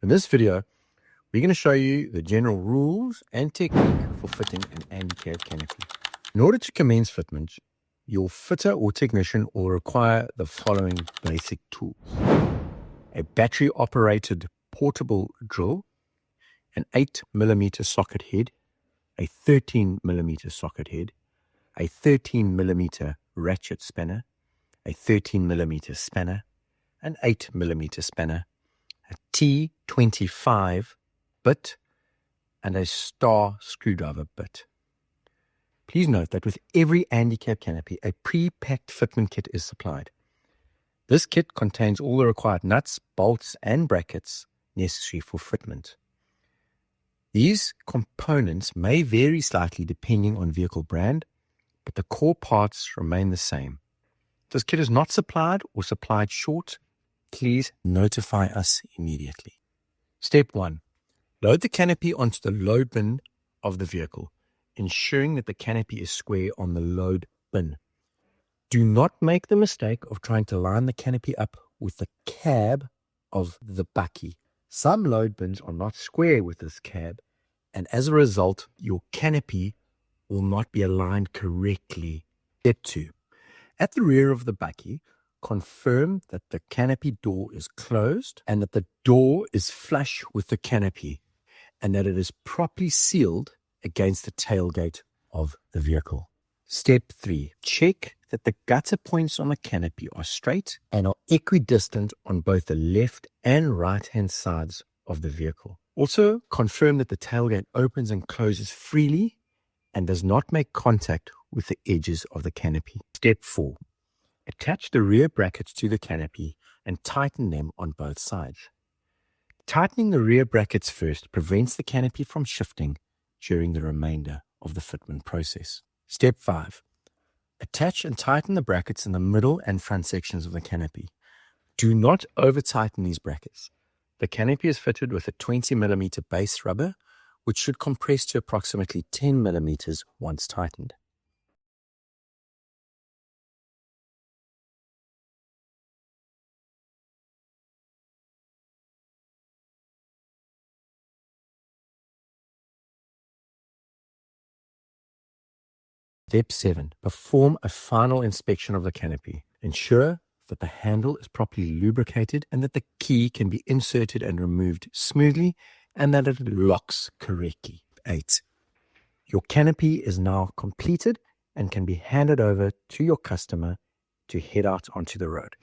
In this video, we're going to show you the general rules and technique for fitting an handicap canopy. In order to commence fitment, your fitter or technician will require the following basic tools: a battery-operated portable drill, an 8mm socket head, a 13mm socket head, a 13mm ratchet spanner, a 13mm spanner, an 8mm spanner, a T25 bit, and a star screwdriver bit. Please note that with every handicap canopy, a pre-packed fitment kit is supplied. This kit contains all the required nuts, bolts, and brackets necessary for fitment. These components may vary slightly depending on vehicle brand, but the core parts remain the same. If this kit is not supplied or supplied short, please notify us immediately. Step 1. Load the canopy onto the load bin of the vehicle, ensuring that the canopy is square on the load bin. Do not make the mistake of trying to line the canopy up with the cab of the bakkie. Some load bins are not square with this cab, and as a result, your canopy will not be aligned correctly. Step 2. At the rear of the bakkie, confirm that the canopy door is closed and that the door is flush with the canopy and that it is properly sealed against the tailgate of the vehicle. Step 3. Check that the gutter points on the canopy are straight and are equidistant on both the left and right-hand sides of the vehicle. Also, confirm that the tailgate opens and closes freely and does not make contact with the edges of the canopy. Step 4. Attach the rear brackets to the canopy and tighten them on both sides. Tightening the rear brackets first prevents the canopy from shifting during the remainder of the fitment process. Step 5. Attach and tighten the brackets in the middle and front sections of the canopy. Do not over-tighten these brackets. The canopy is fitted with a 20mm base rubber, which should compress to approximately 10mm once tightened. Step 7. Perform a final inspection of the canopy. Ensure that the handle is properly lubricated and that the key can be inserted and removed smoothly and that it locks correctly. 8. Your canopy is now completed and can be handed over to your customer to head out onto the road.